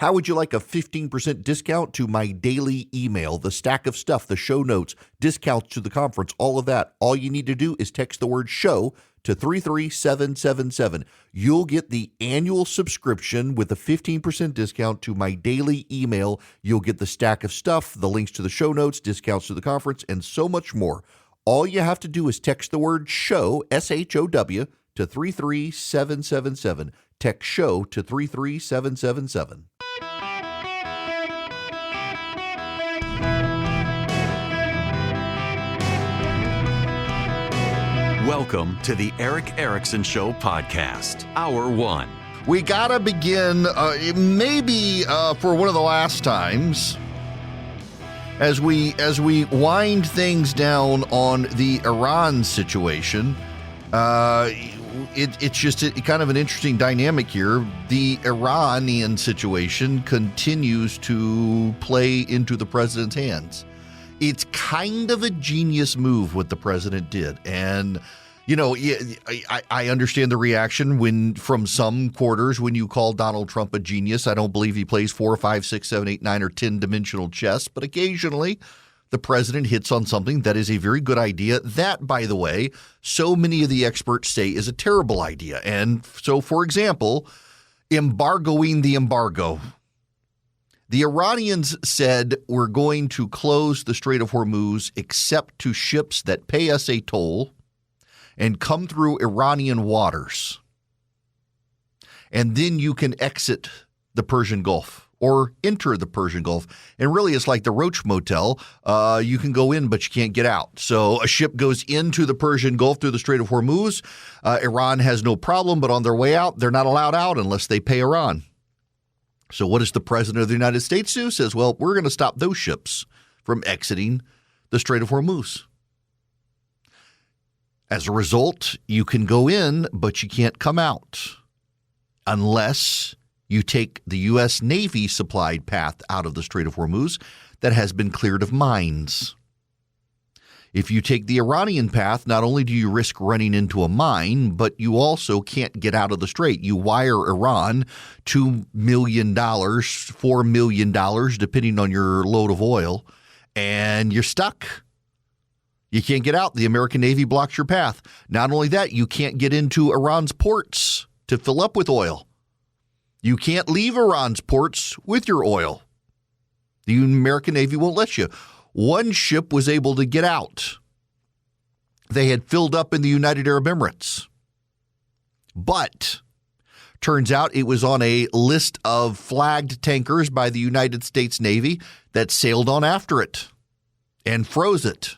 How would you like a 15% discount to my daily email, the stack of stuff, the show notes, discounts to the conference, all of that? All you need to do is text the word show to 33777. You'll get the annual subscription with a 15% discount to my daily email. You'll get the stack of stuff, the links to the show notes, discounts to the conference, and so much more. All you have to do is text the word show, SHOW, to 33777. Text show to 33777. Welcome to the Eric Erickson Show podcast, Hour 1. We got to begin, maybe for one of the last times, as we wind things down on the Iran situation. It's just kind of an interesting dynamic here. The Iranian situation continues to play into the president's hands. It's kind of a genius move what the president did. And, you know, I understand the reaction from some quarters when you call Donald Trump a genius. I don't believe he plays 4, 5, 6, 7, 8, 9, or 10-dimensional chess. But occasionally the president hits on something that is a very good idea. That, by the way, so many of the experts say is a terrible idea. And so, for example, embargoing the embargo. The Iranians said we're going to close the Strait of Hormuz except to ships that pay us a toll and come through Iranian waters. And then you can exit the Persian Gulf or enter the Persian Gulf. And really, it's like the Roach Motel. You can go in, but you can't get out. So a ship goes into the Persian Gulf through the Strait of Hormuz. Iran has no problem, but on their way out, they're not allowed out unless they pay Iran. So what does the president of the United States do? Says, well, we're going to stop those ships from exiting the Strait of Hormuz. As a result, you can go in, but you can't come out unless you take the U.S. Navy supplied path out of the Strait of Hormuz that has been cleared of mines. If you take the Iranian path, not only do you risk running into a mine, but you also can't get out of the strait. You wire Iran $2 million, $4 million, depending on your load of oil, and you're stuck. You can't get out. The American Navy blocks your path. Not only that, you can't get into Iran's ports to fill up with oil. You can't leave Iran's ports with your oil. The American Navy won't let you. One ship was able to get out. They had filled up in the United Arab Emirates. But turns out it was on a list of flagged tankers by the United States Navy that sailed on after it and froze it.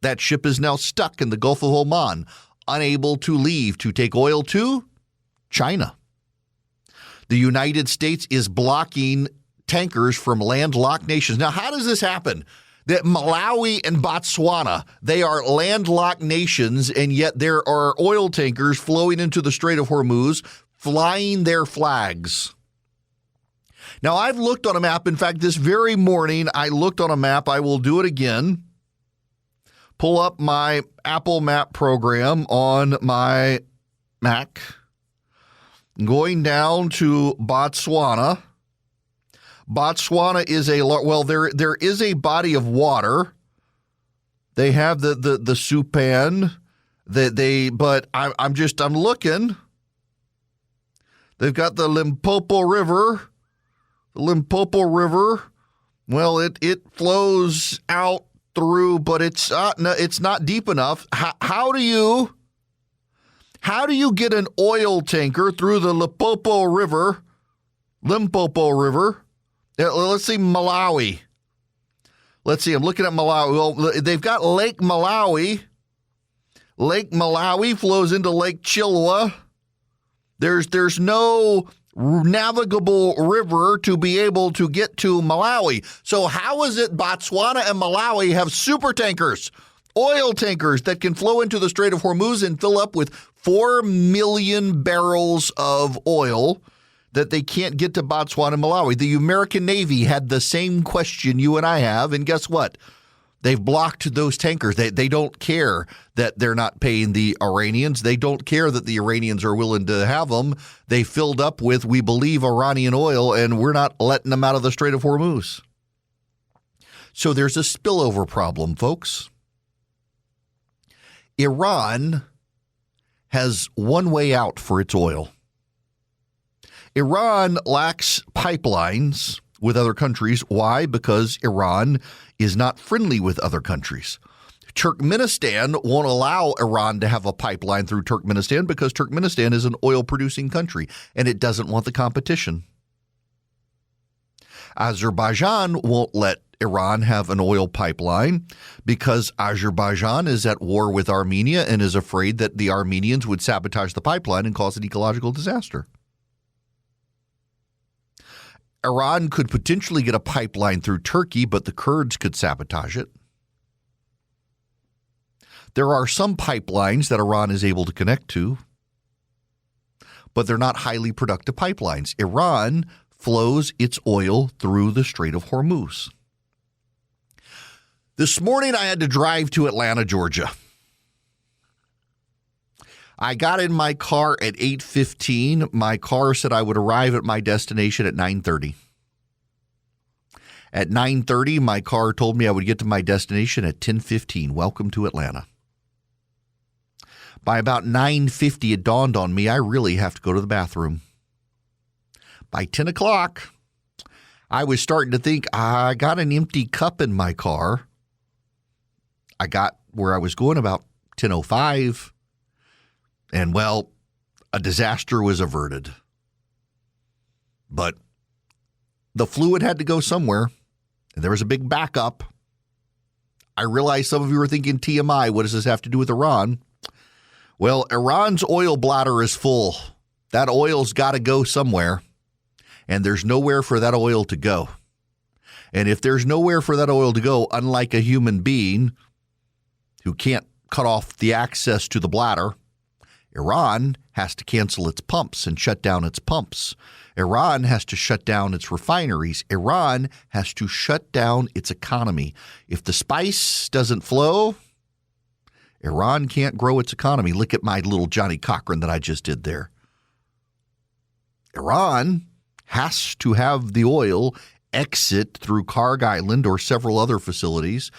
That ship is now stuck in the Gulf of Oman, unable to leave to take oil to China. The United States is blocking tankers from landlocked nations. Now, how does this happen? That Malawi and Botswana, they are landlocked nations, and yet there are oil tankers flowing into the Strait of Hormuz, flying their flags. Now, I've looked on a map. In fact, this very morning, I looked on a map. I will do it again. Pull up my Apple Map program on my Mac. Going down to Botswana. Botswana is there is a body of water. They have the Supan but I'm looking. They've got the Limpopo River. The Limpopo River. Well, it flows out through, but it's not deep enough. How do you get an oil tanker through the Limpopo River? Let's see Malawi. Let's see. I'm looking at Malawi. Well, they've got Lake Malawi. Lake Malawi flows into Lake Chilwa. There's no navigable river to be able to get to Malawi. So how is it Botswana and Malawi have super tankers, oil tankers that can flow into the Strait of Hormuz and fill up with 4 million barrels of oil that they can't get to Botswana and Malawi? The American Navy had the same question you and I have, and guess what? They've blocked those tankers. They don't care that they're not paying the Iranians. They don't care that the Iranians are willing to have them. They filled up with, we believe, Iranian oil, and we're not letting them out of the Strait of Hormuz. So there's a spillover problem, folks. Iran has one way out for its oil. Iran lacks pipelines with other countries. Why? Because Iran is not friendly with other countries. Turkmenistan won't allow Iran to have a pipeline through Turkmenistan because Turkmenistan is an oil-producing country, and it doesn't want the competition. Azerbaijan won't let Iran have an oil pipeline because Azerbaijan is at war with Armenia and is afraid that the Armenians would sabotage the pipeline and cause an ecological disaster. Iran could potentially get a pipeline through Turkey, but the Kurds could sabotage it. There are some pipelines that Iran is able to connect to, but they're not highly productive pipelines. Iran flows its oil through the Strait of Hormuz. This morning I had to drive to Atlanta, Georgia. I got in my car at 8:15. My car said I would arrive at my destination at 9:30. At 9:30, my car told me I would get to my destination at 10:15. Welcome to Atlanta. By about 9:50, it dawned on me I really have to go to the bathroom. By 10 o'clock, I was starting to think I got an empty cup in my car. I got where I was going about 10:05. And, well, a disaster was averted. But the fluid had to go somewhere, and there was a big backup. I realize some of you are thinking, TMI, what does this have to do with Iran? Well, Iran's oil bladder is full. That oil's got to go somewhere, and there's nowhere for that oil to go. And if there's nowhere for that oil to go, unlike a human being who can't cut off the access to the bladder, Iran has to cancel its pumps and shut down its pumps. Iran has to shut down its refineries. Iran has to shut down its economy. If the spice doesn't flow, Iran can't grow its economy. Look at my little Johnny Cochran that I just did there. Iran has to have the oil exit through Karg Island or several other facilities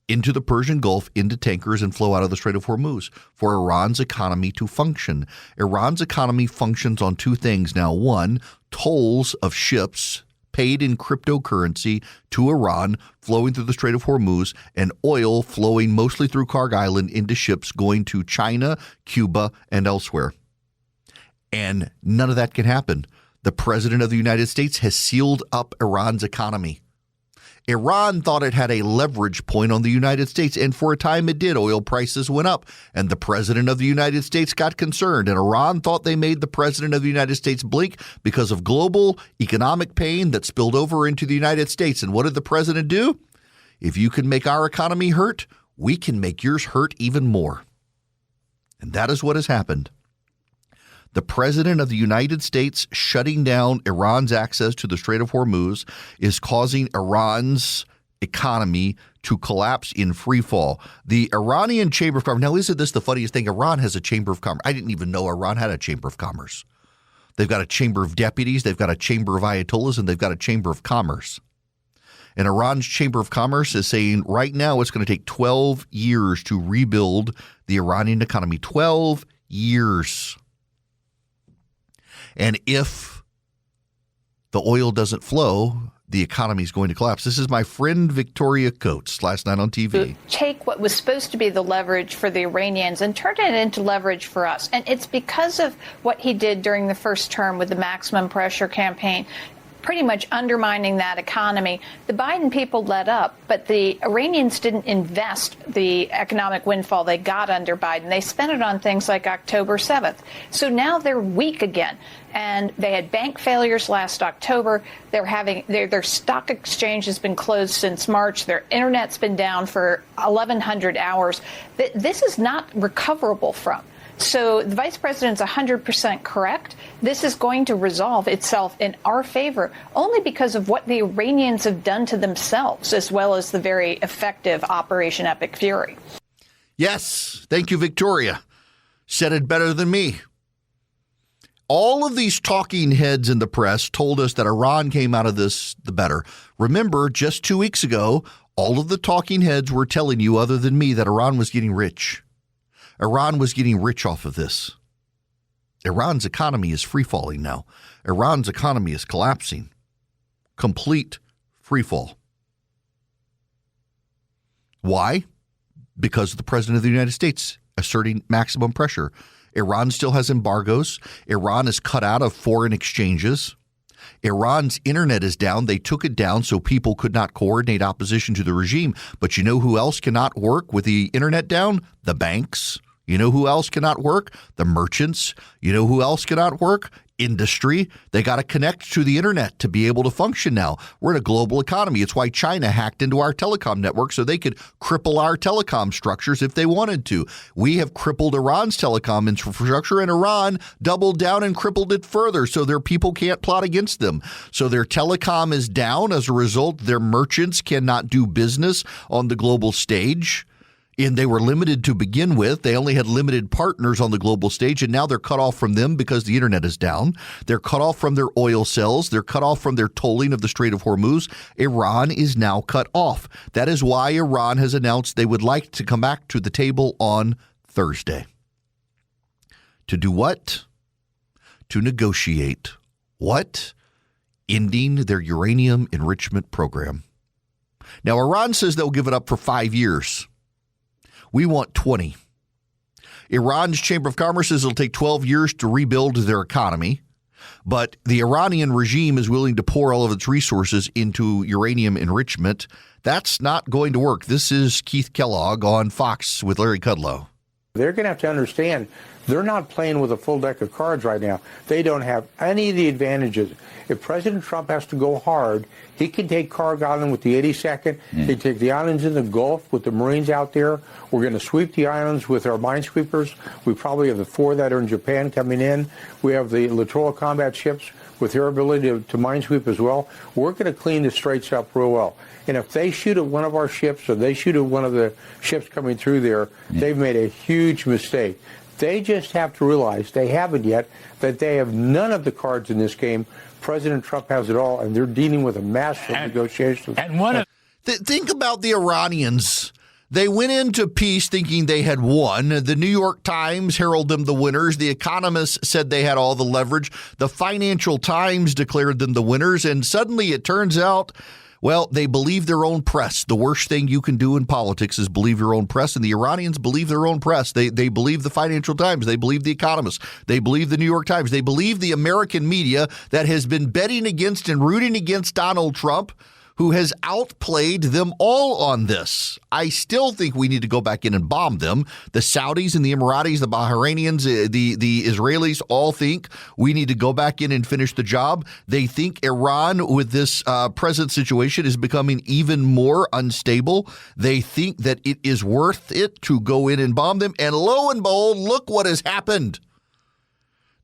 into the Persian Gulf, into tankers, and flow out of the Strait of Hormuz for Iran's economy to function. Iran's economy functions on two things now. One, tolls of ships paid in cryptocurrency to Iran flowing through the Strait of Hormuz, and oil flowing mostly through Karg Island into ships going to China, Cuba, and elsewhere. And none of that can happen. The President of the United States has sealed up Iran's economy. Iran thought it had a leverage point on the United States, and for a time it did. Oil prices went up, and the President of the United States got concerned, and Iran thought they made the President of the United States blink because of global economic pain that spilled over into the United States. And what did the President do? If you can make our economy hurt, we can make yours hurt even more. And that is what has happened. The President of the United States shutting down Iran's access to the Strait of Hormuz is causing Iran's economy to collapse in free fall. The Iranian Chamber of Commerce. Now, isn't this the funniest thing? Iran has a Chamber of Commerce. I didn't even know Iran had a Chamber of Commerce. They've got a Chamber of Deputies, they've got a Chamber of Ayatollahs, and they've got a Chamber of Commerce. And Iran's Chamber of Commerce is saying right now it's going to take 12 years to rebuild the Iranian economy. 12 years. And if the oil doesn't flow, the economy is going to collapse. This is my friend Victoria Coates last night on TV. Take what was supposed to be the leverage for the Iranians and turn it into leverage for us. And it's because of what he did during the first term with the maximum pressure campaign, pretty much undermining that economy. The Biden people let up, but the Iranians didn't invest the economic windfall they got under Biden. They spent it on things like October 7th. So now they're weak again. And they had bank failures last October. They're having their stock exchange has been closed since March. Their internet's been down for 1,100 hours. This is not recoverable from. So the vice president's 100% correct. This is going to resolve itself in our favor only because of what the Iranians have done to themselves, as well as the very effective Operation Epic Fury. Yes. Thank you, Victoria. Said it better than me. All of these talking heads in the press told us that Iran came out of this the better. Remember, just 2 weeks ago, all of the talking heads were telling you, other than me, that Iran was getting rich. Iran was getting rich off of this. Iran's economy is free falling now. Iran's economy is collapsing. Complete free fall. Why? Because of the president of the United States asserting maximum pressure. Iran still has embargoes. Iran is cut out of foreign exchanges. Iran's internet is down. They took it down so people could not coordinate opposition to the regime. But you know who else cannot work with the internet down? The banks. You know who else cannot work? The merchants. You know who else cannot work? Industry. They got to connect to the internet to be able to function now. We're in a global economy. It's why China hacked into our telecom network so they could cripple our telecom structures if they wanted to. We have crippled Iran's telecom infrastructure, and Iran doubled down and crippled it further so their people can't plot against them. So their telecom is down. As a result, their merchants cannot do business on the global stage. And they were limited to begin with. They only had limited partners on the global stage, and now they're cut off from them because the internet is down. They're cut off from their oil sales. They're cut off from their tolling of the Strait of Hormuz. Iran is now cut off. That is why Iran has announced they would like to come back to the table on Thursday. To do what? To negotiate. What? Ending their uranium enrichment program. Now, Iran says they'll give it up for 5 years. We want 20. Iran's Chamber of Commerce says it'll take 12 years to rebuild their economy, but the Iranian regime is willing to pour all of its resources into uranium enrichment. That's not going to work. This is Keith Kellogg on Fox with Larry Kudlow. They're going to have to understand they're not playing with a full deck of cards right now. They don't have any of the advantages. If President Trump has to go hard, he can take Carg Island with the 82nd. He can take the islands in the Gulf with the Marines out there. We're going to sweep the islands with our minesweepers. We probably have the 4 that are in Japan coming in. We have the littoral combat ships with their ability to minesweep as well. We're going to clean the straits up real well. And if they shoot at one of our ships or they shoot at one of the ships coming through there, they've made a huge mistake. They just have to realize, they haven't yet, that they have none of the cards in this game. President Trump has it all, and they're dealing with a massive negotiation. And think about the Iranians. They went into peace thinking they had won. The New York Times heralded them the winners. The Economist said they had all the leverage. The Financial Times declared them the winners. And suddenly it turns out, well, they believe their own press. The worst thing you can do in politics is believe your own press. And the Iranians believe their own press. They believe the Financial Times. They believe the Economist. They believe the New York Times. They believe the American media that has been betting against and rooting against Donald Trump, who has outplayed them all on this. I still think we need to go back in and bomb them. The Saudis and the Emiratis, the Bahrainians, the Israelis all think we need to go back in and finish the job. They think Iran, with this present situation, is becoming even more unstable. They think that it is worth it to go in and bomb them. And lo and behold, look what has happened.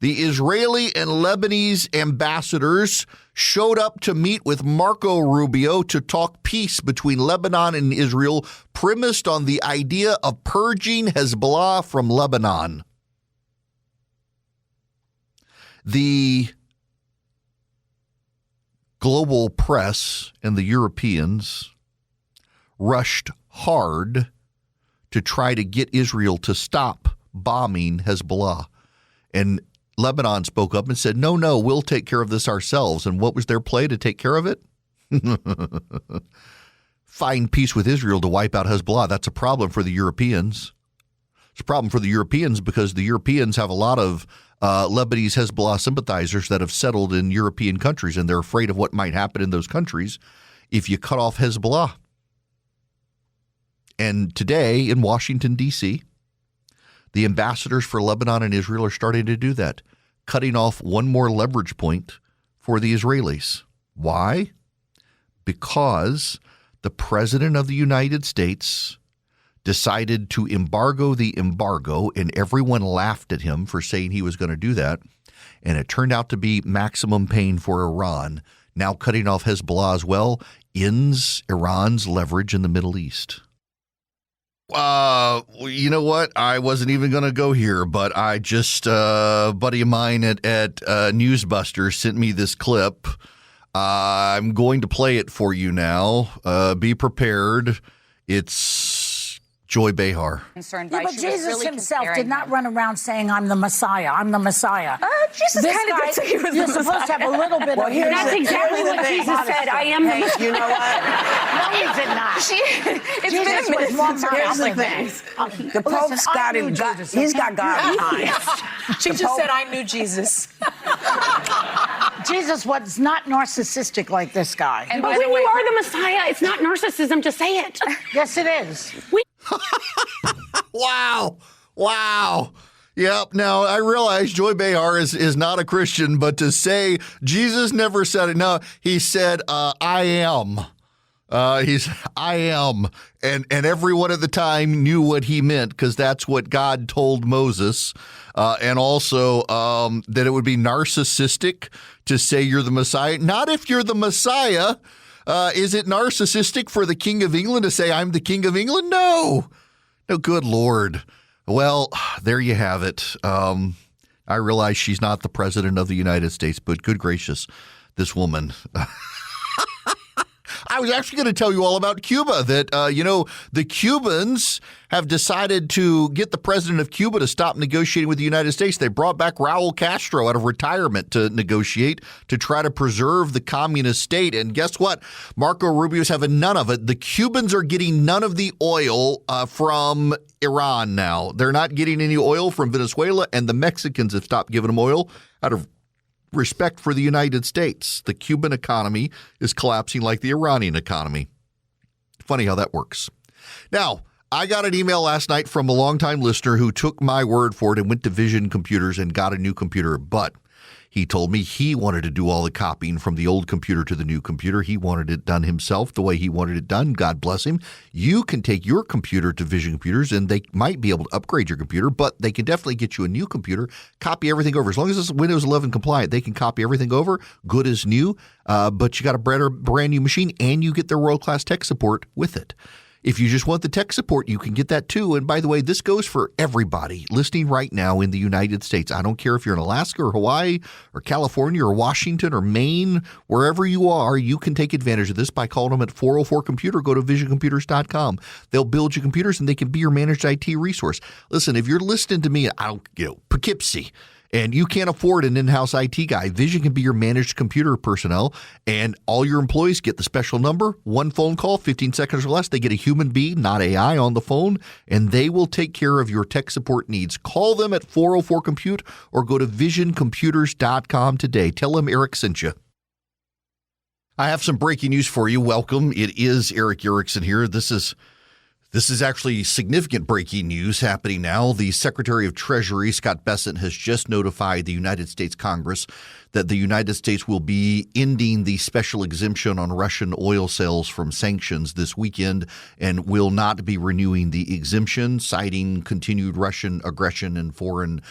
The Israeli and Lebanese ambassadors showed up to meet with Marco Rubio to talk peace between Lebanon and Israel, premised on the idea of purging Hezbollah from Lebanon. The global press and the Europeans rushed hard to try to get Israel to stop bombing Hezbollah. And Lebanon spoke up and said, no, we'll take care of this ourselves. And what was their play to take care of it? Find peace with Israel to wipe out Hezbollah. That's a problem for the Europeans. It's a problem for the Europeans because the Europeans have a lot of Lebanese Hezbollah sympathizers that have settled in European countries, and they're afraid of what might happen in those countries if you cut off Hezbollah. And today in Washington, D.C., the ambassadors for Lebanon and Israel are starting to do that, cutting off one more leverage point for the Israelis. Why? Because the President of the United States decided to embargo the embargo, and everyone laughed at him for saying he was going to do that. And it turned out to be maximum pain for Iran. Now cutting off Hezbollah as well ends Iran's leverage in the Middle East. You know what? I wasn't even going to go here, but I just, a buddy of mine at Newsbusters sent me this clip. I'm going to play it for you now. Be prepared. It's Joy Behar. But Jesus himself did not run around saying, I'm the Messiah. I'm the Messiah. Jesus kind of did say he was the Messiah. You're supposed to have a little bit of... That's exactly what Jesus said. I am the Messiah. You know what? No, he did not. It's been a minute since Here's the thing. The Pope's got him. He's got God behind. She just said, I knew Jesus. Jesus was not narcissistic like this guy. But when you are the Messiah, it's not narcissism to say it. Yes, it is. Wow. Yep. Now, I realize Joy Behar is not a Christian, but to say Jesus never said it. No, he said, I am. I am. And everyone at the time knew what he meant because that's what God told Moses. And also that it would be narcissistic to say you're the Messiah. Not if you're the Messiah. Is it narcissistic for the King of England to say I'm the King of England? No, good Lord. Well, there you have it. I realize she's not the president of the United States, but good gracious, this woman. I was actually going to tell you all about Cuba, that, the Cubans have decided to get the president of Cuba to stop negotiating with the United States. They brought back Raul Castro out of retirement to negotiate to try to preserve the communist state. And guess what? Marco Rubio's having none of it. The Cubans are getting none of the oil from Iran now. They're not getting any oil from Venezuela, and the Mexicans have stopped giving them oil out of respect for the United States. The Cuban economy is collapsing like the Iranian economy. Funny how that works. Now, I got an email last night from a longtime listener who took my word for it and went to Vision Computers and got a new computer, but he told me he wanted to do all the copying from the old computer to the new computer. He wanted it done himself the way he wanted it done. God bless him. You can take your computer to Vision Computers, and they might be able to upgrade your computer, but they can definitely get you a new computer, copy everything over. As long as it's Windows 11 compliant, they can copy everything over, good as new, but you got a brand new machine, and you get their world-class tech support with it. If you just want the tech support, you can get that too. And by the way, this goes for everybody listening right now in the United States. I don't care if you're in Alaska or Hawaii or California or Washington or Maine, wherever you are, you can take advantage of this by calling them at 404-COMPUTER. Go to visioncomputers.com. They'll build you computers and they can be your managed IT resource. Listen, if you're listening to me, Poughkeepsie, and you can't afford an in-house IT guy, Vision can be your managed computer personnel, and all your employees get the special number, one phone call, 15 seconds or less. They get a human being, not AI, on the phone, and they will take care of your tech support needs. Call them at 404-COMPUTE or go to visioncomputers.com today. Tell them Eric sent you. I have some breaking news for you. Welcome. It is Eric Erickson here. This is actually significant breaking news happening now. The Secretary of Treasury, Scott Bessent, has just notified the United States Congress that the United States will be ending the special exemption on Russian oil sales from sanctions this weekend and will not be renewing the exemption, citing continued Russian aggression and foreign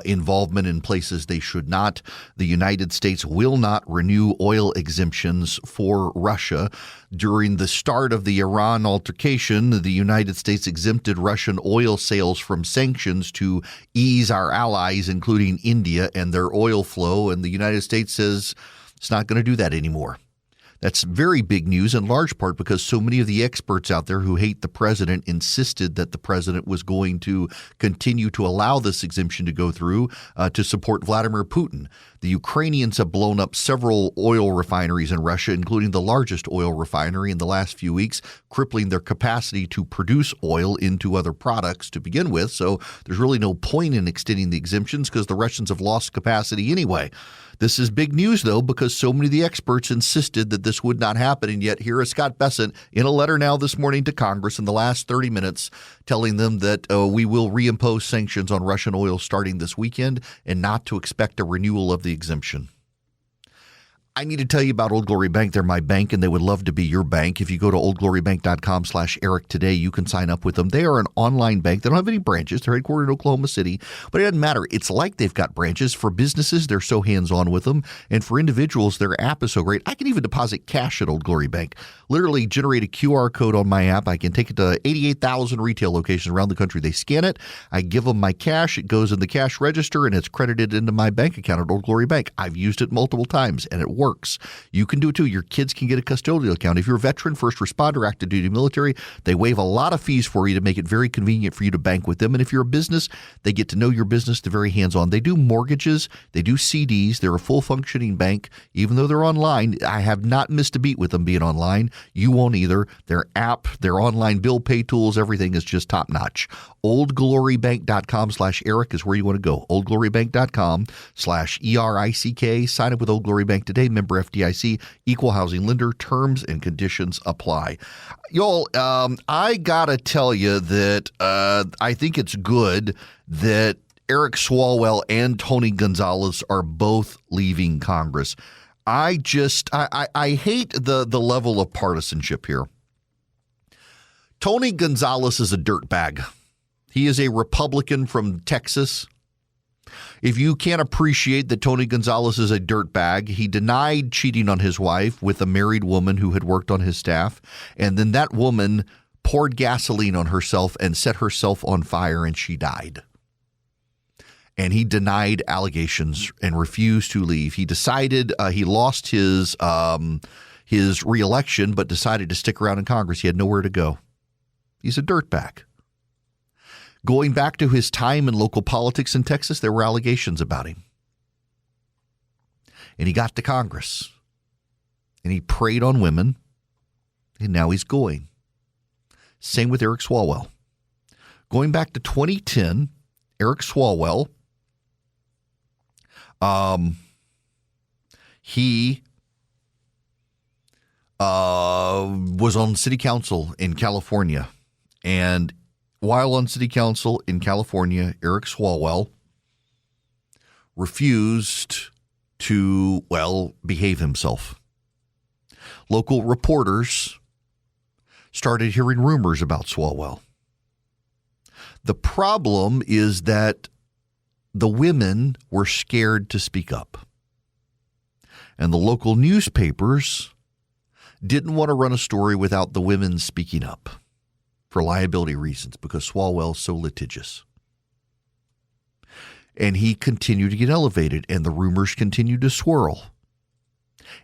involvement in places they should not. The United States will not renew oil exemptions for Russia. During the start of the Iran altercation, the United States exempted Russian oil sales from sanctions to ease our allies, including India, and their oil flow. And the United States says it's not going to do that anymore. That's very big news, in large part because so many of the experts out there who hate the president insisted that the president was going to continue to allow this exemption to go through to support Vladimir Putin. The Ukrainians have blown up several oil refineries in Russia, including the largest oil refinery in the last few weeks, crippling their capacity to produce oil into other products to begin with. So there's really no point in extending the exemptions because the Russians have lost capacity anyway. This is big news, though, because so many of the experts insisted that this would not happen. And yet here is Scott Bessent in a letter now this morning to Congress in the last 30 minutes telling them that we will reimpose sanctions on Russian oil starting this weekend and not to expect a renewal of the exemption. I need to tell you about Old Glory Bank. They're my bank, and they would love to be your bank. If you go to oldglorybank.com/Eric today, you can sign up with them. They are an online bank. They don't have any branches. They're headquartered in Oklahoma City, but it doesn't matter. It's like they've got branches. For businesses, they're so hands-on with them, and for individuals, their app is so great. I can even deposit cash at Old Glory Bank. Literally generate a QR code on my app. I can take it to 88,000 retail locations around the country. They scan it. I give them my cash. It goes in the cash register, and it's credited into my bank account at Old Glory Bank. I've used it multiple times, and it works. You can do it too. Your kids can get a custodial account. If you're a veteran, first responder, active duty military, they waive a lot of fees for you to make it very convenient for you to bank with them. And if you're a business, they get to know your business. They're very hands-on. They do mortgages. They do CDs. They're a full functioning bank. Even though they're online, I have not missed a beat with them being online. You won't either. Their app, their online bill pay tools, everything is just top notch. oldglorybank.com/Eric is where you want to go. oldglorybank.com/ERICK. Sign up with Old Glory Bank today. Member FDIC, equal housing lender. Terms and conditions apply. Y'all, I got to tell you that I think it's good that Eric Swalwell and Tony Gonzalez are both leaving Congress. I hate the level of partisanship here. Tony Gonzalez is a dirtbag. He is a Republican from Texas. If you can't appreciate that Tony Gonzalez is a dirtbag, he denied cheating on his wife with a married woman who had worked on his staff, and then that woman poured gasoline on herself and set herself on fire, and she died. And he denied allegations and refused to leave. He decided he lost his reelection, but decided to stick around in Congress. He had nowhere to go. He's a dirtbag. Going back to his time in local politics in Texas, there were allegations about him. And he got to Congress. And he preyed on women. And now he's going. Same with Eric Swalwell. Going back to 2010, Eric Swalwell, he was on city council in California. And while on city council in California, Eric Swalwell refused to, behave himself. Local reporters started hearing rumors about Swalwell. The problem is that the women were scared to speak up. And the local newspapers didn't want to run a story without the women speaking up for liability reasons because Swalwell's so litigious. And he continued to get elevated, and the rumors continued to swirl.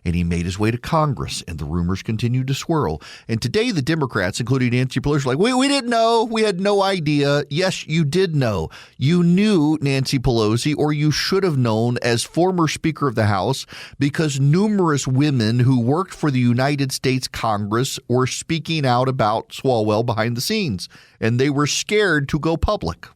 And he made his way to Congress, and the rumors continued to swirl. And today the Democrats, including Nancy Pelosi, are like, we didn't know. We had no idea. Yes, you did know. You knew Nancy Pelosi, or you should have known as former Speaker of the House, because numerous women who worked for the United States Congress were speaking out about Swalwell behind the scenes, and they were scared to go public.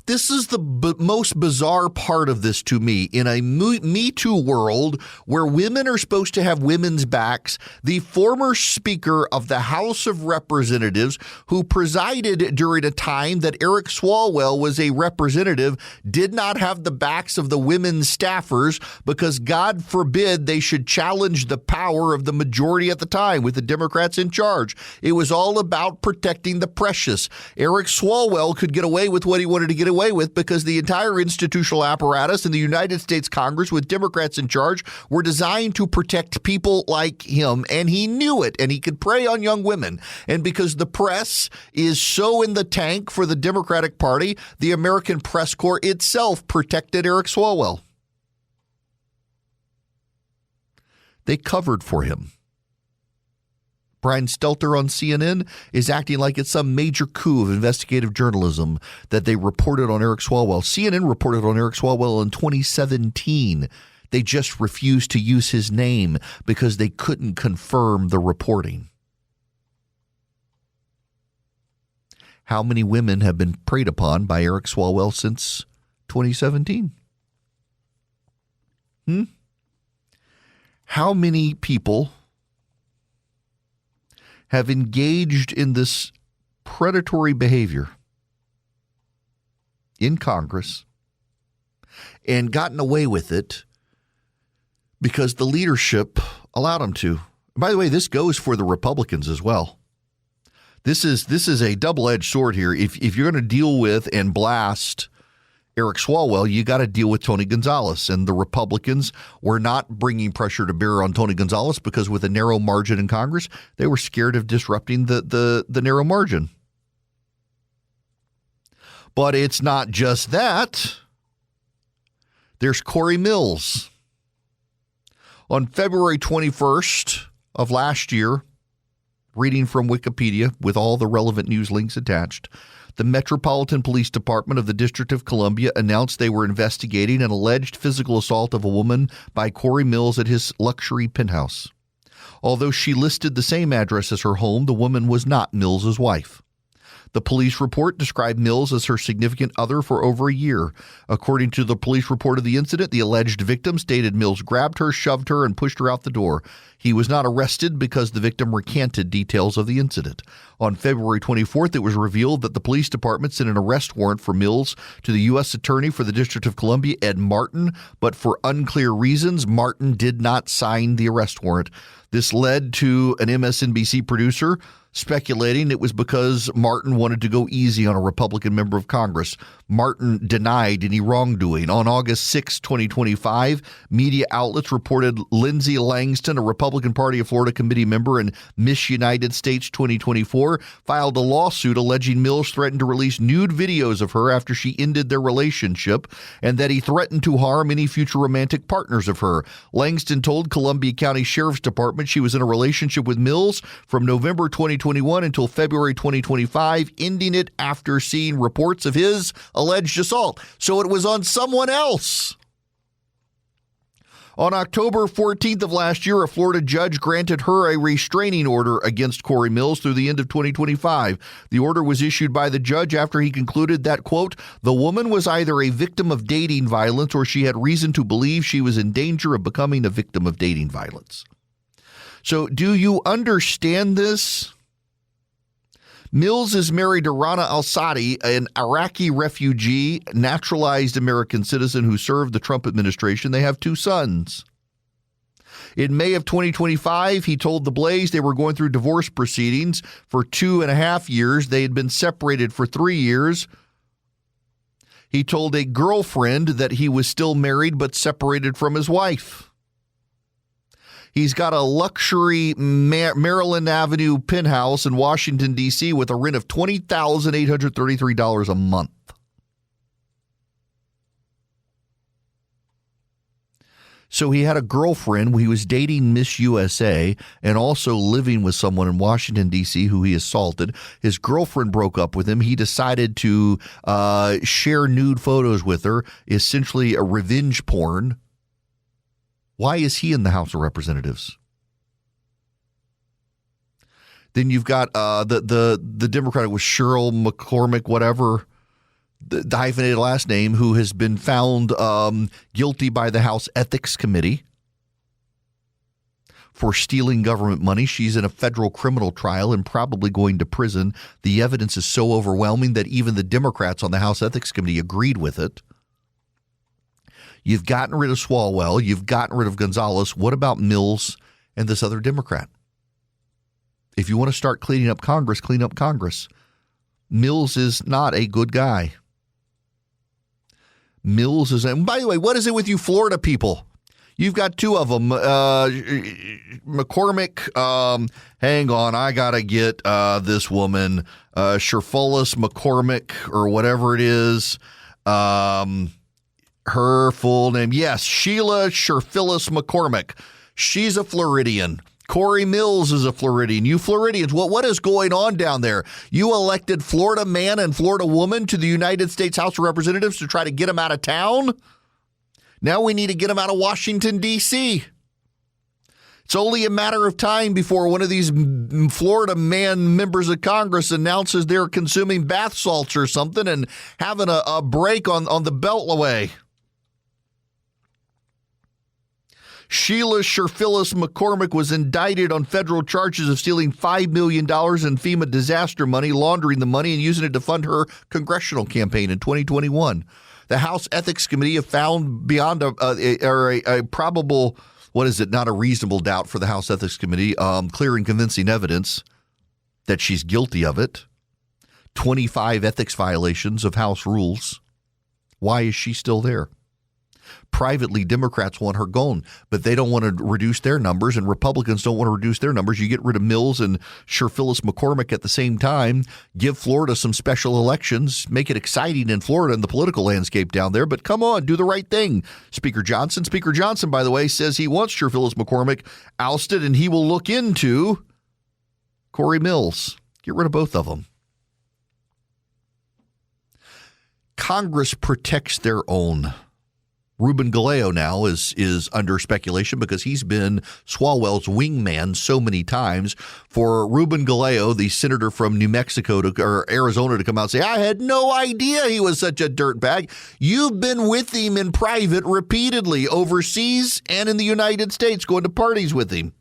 This is the most bizarre part of this to me. In a Me Too world where women are supposed to have women's backs, the former Speaker of the House of Representatives, who presided during a time that Eric Swalwell was a representative, did not have the backs of the women's staffers because, God forbid, they should challenge the power of the majority at the time with the Democrats in charge. It was all about protecting the precious. Eric Swalwell could get away with what he wanted to get away with because the entire institutional apparatus in the United States Congress with Democrats in charge were designed to protect people like him, and he knew it, and he could prey on young women. And because the press is so in the tank for the Democratic Party, the American Press Corps itself protected Eric Swalwell. They covered for him. Brian Stelter on CNN is acting like it's some major coup of investigative journalism that they reported on Eric Swalwell. CNN reported on Eric Swalwell in 2017. They just refused to use his name because they couldn't confirm the reporting. How many women have been preyed upon by Eric Swalwell since 2017? How many people have engaged in this predatory behavior in Congress and gotten away with it because the leadership allowed them to. By the way, this goes for the Republicans as well. This is a double-edged sword here. If you're going to deal with and blast Eric Swalwell, you got to deal with Tony Gonzalez. And the Republicans were not bringing pressure to bear on Tony Gonzalez because with a narrow margin in Congress, they were scared of disrupting the narrow margin. But it's not just that. There's Corey Mills. On February 21st of last year, reading from Wikipedia with all the relevant news links attached, the Metropolitan Police Department of the District of Columbia announced they were investigating an alleged physical assault of a woman by Corey Mills at his luxury penthouse. Although she listed the same address as her home, the woman was not Mills's wife. The police report described Mills as her significant other for over a year. According to the police report of the incident, the alleged victim stated Mills grabbed her, shoved her, and pushed her out the door. He was not arrested because the victim recanted details of the incident. On February 24th, it was revealed that the police department sent an arrest warrant for Mills to the U.S. Attorney for the District of Columbia, Ed Martin, but for unclear reasons, Martin did not sign the arrest warrant. This led to an MSNBC producer speculating it was because Martin wanted to go easy on a Republican member of Congress. Martin denied any wrongdoing. On August 6, 2025, media outlets reported Lindsay Langston, a Republican Party of Florida committee member and Miss United States 2024, filed a lawsuit alleging Mills threatened to release nude videos of her after she ended their relationship and that he threatened to harm any future romantic partners of her. Langston told Columbia County Sheriff's Department she was in a relationship with Mills from November 2021 until February 2025, ending it after seeing reports of his alleged assault. So it was on someone else. On October 14th of last year, a Florida judge granted her a restraining order against Corey Mills through the end of 2025. The order was issued by the judge after he concluded that, quote, the woman was either a victim of dating violence or she had reason to believe she was in danger of becoming a victim of dating violence. So do you understand this? Mills is married to Rana al-Sadi, an Iraqi refugee, naturalized American citizen who served the Trump administration. They have two sons. In May of 2025, he told The Blaze they were going through divorce proceedings for 2.5 years. They had been separated for 3 years. He told a girlfriend that he was still married but separated from his wife. He's got a luxury Maryland Avenue penthouse in Washington, D.C. with a rent of $20,833 a month. So he had a girlfriend. He was dating Miss USA and also living with someone in Washington, D.C. who he assaulted. His girlfriend broke up with him. He decided to share nude photos with her, essentially a revenge porn. Why is he in the House of Representatives? Then you've got the Democratic with Cheryl McCormick, whatever, the hyphenated last name, who has been found guilty by the House Ethics Committee for stealing government money. She's in a federal criminal trial and probably going to prison. The evidence is so overwhelming that even the Democrats on the House Ethics Committee agreed with it. You've gotten rid of Swalwell. You've gotten rid of Gonzalez. What about Mills and this other Democrat? If you want to start cleaning up Congress, clean up Congress. Mills is not a good guy. Mills is, and by the way, what is it with you Florida people? You've got two of them. McCormick, hang on, I got to get this woman, Sherfulis McCormick or whatever it is. Her full name, yes, Sheila Sherfilis McCormick. She's a Floridian. Corey Mills is a Floridian. You Floridians, what is going on down there? You elected Florida man and Florida woman to the United States House of Representatives to try to get them out of town? Now we need to get them out of Washington, D.C. It's only a matter of time before one of these Florida man members of Congress announces they're consuming bath salts or something and having a break on the Beltway. Sheila Sherfilis McCormick was indicted on federal charges of stealing $5 million in FEMA disaster money, laundering the money, and using it to fund her congressional campaign in 2021. The House Ethics Committee have found beyond a probable what is it, not a reasonable doubt for the House Ethics Committee, clear and convincing evidence that she's guilty of it. 25 ethics violations of House rules. Why is she still there? Privately, Democrats want her gone, but they don't want to reduce their numbers, and Republicans don't want to reduce their numbers. You get rid of Mills and Sir Phyllis McCormick at the same time, give Florida some special elections, make it exciting in Florida and the political landscape down there, but come on, do the right thing. Speaker Johnson, by the way, says he wants Sir Phyllis McCormick ousted, and he will look into Corey Mills. Get rid of both of them. Congress protects their own. Ruben Galeo now is under speculation because he's been Swalwell's wingman so many times. For Ruben Galeo, the senator from New Mexico or Arizona, to come out and say, I had no idea he was such a dirtbag. You've been with him in private repeatedly, overseas and in the United States, going to parties with him.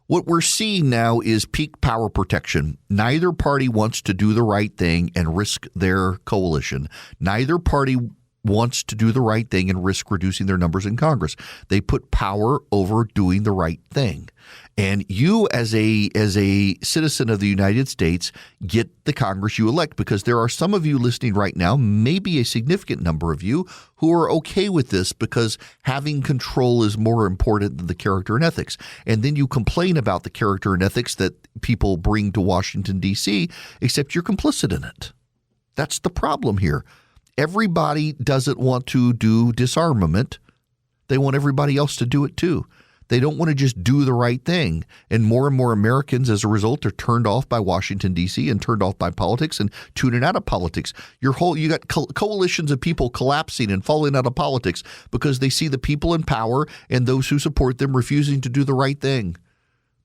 What we're seeing now is peak power protection. Neither party wants to do the right thing and risk their coalition. Neither party wants to do the right thing and risk reducing their numbers in Congress. They put power over doing the right thing. And you, as a citizen of the United States, get the Congress you elect, because there are some of you listening right now, maybe a significant number of you, who are okay with this because having control is more important than the character and ethics. And then you complain about the character and ethics that people bring to Washington, D.C., except you're complicit in it. That's the problem here. Everybody doesn't want to do disarmament. They want everybody else to do it too. They don't want to just do the right thing. And more Americans, as a result, are turned off by Washington, D.C. and turned off by politics and tuning out of politics. You got coalitions of people collapsing and falling out of politics because they see the people in power and those who support them refusing to do the right thing.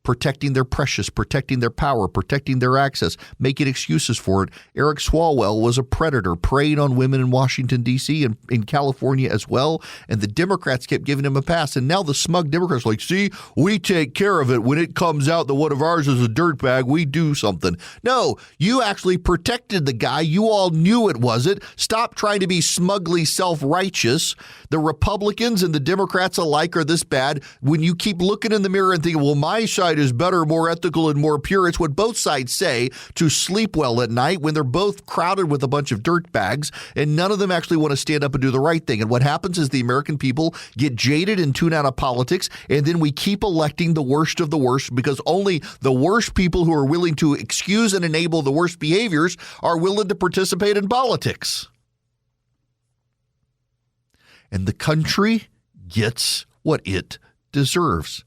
Protecting their precious, protecting their power, protecting their access, making excuses for it. Eric Swalwell was a predator, preying on women in Washington, D.C. and in California as well, and the Democrats kept giving him a pass. And now the smug Democrats are like, see, we take care of it. When it comes out that one of ours is a dirtbag, we do something. No, you actually protected the guy. You all knew it wasn't. Stop trying to be smugly self-righteous. The Republicans and the Democrats alike are this bad. When you keep looking in the mirror and thinking, well, my side is better, more ethical, and more pure. It's what both sides say to sleep well at night when they're both crowded with a bunch of dirtbags, and none of them actually want to stand up and do the right thing. And what happens is the American people get jaded and tune out of politics, and then we keep electing the worst of the worst because only the worst people who are willing to excuse and enable the worst behaviors are willing to participate in politics. And the country gets what it deserves.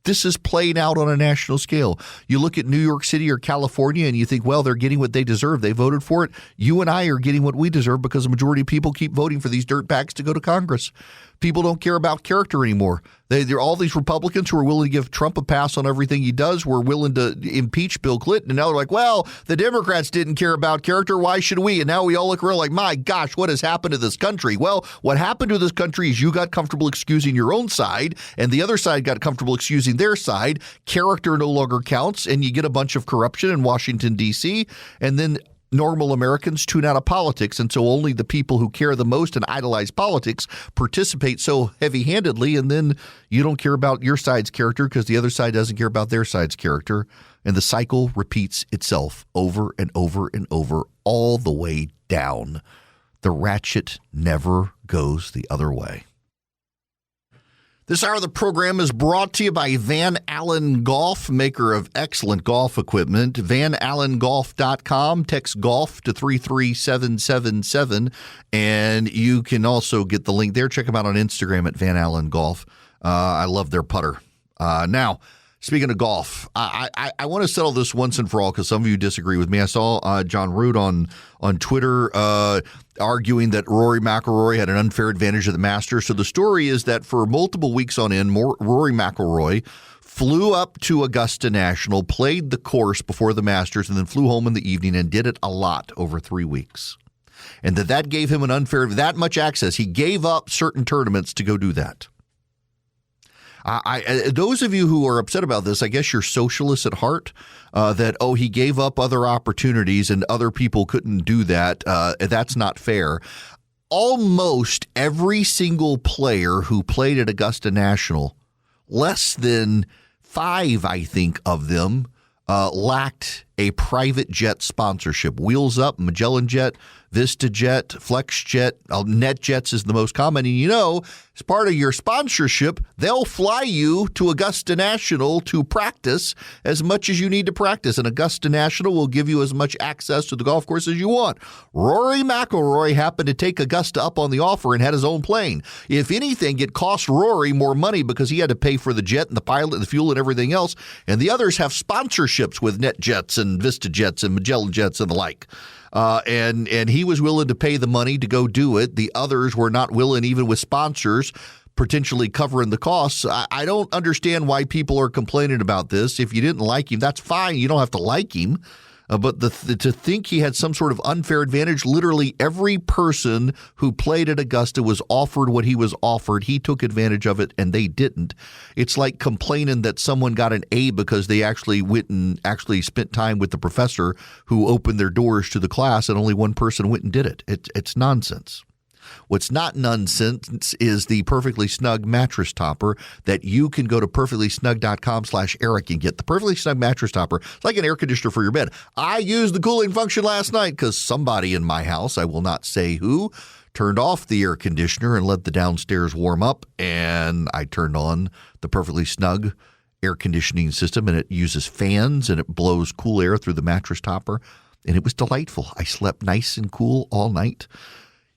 This is playing out on a national scale. You look at New York City or California and you think, well, they're getting what they deserve. They voted for it. You and I are getting what we deserve because the majority of people keep voting for these dirtbags to go to Congress. People don't care about character anymore. They're all these Republicans who are willing to give Trump a pass on everything he does. We're willing to impeach Bill Clinton. And now they're like, well, the Democrats didn't care about character. Why should we? And now we all look around like, my gosh, what has happened to this country? Well, what happened to this country is you got comfortable excusing your own side and the other side got comfortable excusing their side. Character no longer counts. And you get a bunch of corruption in Washington, D.C. And then normal Americans tune out of politics, and so only the people who care the most and idolize politics participate so heavy-handedly, and then you don't care about your side's character because the other side doesn't care about their side's character, and the cycle repeats itself over and over and over all the way down. The ratchet never goes the other way. This hour of the program is brought to you by Van Allen Golf, maker of excellent golf equipment. VanAllenGolf.com. Text golf to 33777, and you can also get the link there. Check them out on Instagram at Van Allen Golf. I love their putter. Now, speaking of golf, I want to settle this once and for all because some of you disagree with me. I saw John Root on Twitter arguing that Rory McIlroy had an unfair advantage at the Masters. So the story is that for multiple weeks on end, Rory McIlroy flew up to Augusta National, played the course before the Masters, and then flew home in the evening and did it a lot over 3 weeks. And that gave him that much access. He gave up certain tournaments to go do that. Those of you who are upset about this, I guess you're socialists at heart, that, he gave up other opportunities and other people couldn't do that. That's not fair. almost every single player who played at Augusta National, less than 5, I think, of them lacked a private jet sponsorship. Wheels Up, Magellan Jet, VistaJet, FlexJet, NetJets is the most common. And as part of your sponsorship, they'll fly you to Augusta National to practice as much as you need to practice. And Augusta National will give you as much access to the golf course as you want. Rory McIlroy happened to take Augusta up on the offer and had his own plane. If anything, it cost Rory more money because he had to pay for the jet and the pilot and the fuel and everything else. And the others have sponsorships with NetJets and VistaJets and Magellan Jets and the like. And he was willing to pay the money to go do it. The others were not willing, even with sponsors potentially covering the costs. I don't understand why people are complaining about this. If you didn't like him, that's fine. You don't have to like him. But to think he had some sort of unfair advantage, literally every person who played at Augusta was offered what he was offered. He took advantage of it, and they didn't. It's like complaining that someone got an A because they actually went and actually spent time with the professor who opened their doors to the class, and only one person went and did it. It's nonsense. What's not nonsense is the Perfectly Snug mattress topper that you can go to perfectlysnug.com/Eric and get. The Perfectly Snug mattress topper. It's like an air conditioner for your bed. I used the cooling function last night because somebody in my house, I will not say who, turned off the air conditioner and let the downstairs warm up, and I turned on the Perfectly Snug air conditioning system, and it uses fans and it blows cool air through the mattress topper, and it was delightful. I slept nice and cool all night.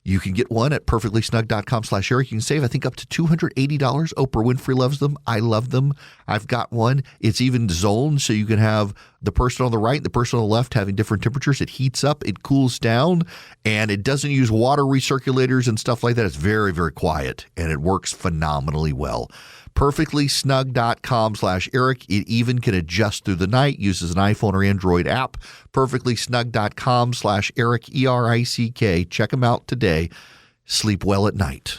You can get one at perfectlysnug.com/Eric. You can save, I think, up to $280. Oprah Winfrey loves them. I love them. I've got one. It's even zoned, so you can have the person on the right and the person on the left having different temperatures. It heats up, it cools down, and it doesn't use water recirculators and stuff like that. It's very, very quiet, and it works phenomenally well. perfectlysnug.com/Eric. It even can adjust through the night, uses an iPhone or Android app. perfectlysnug.com/Eric, ERICK. Check them out today. Sleep well at night.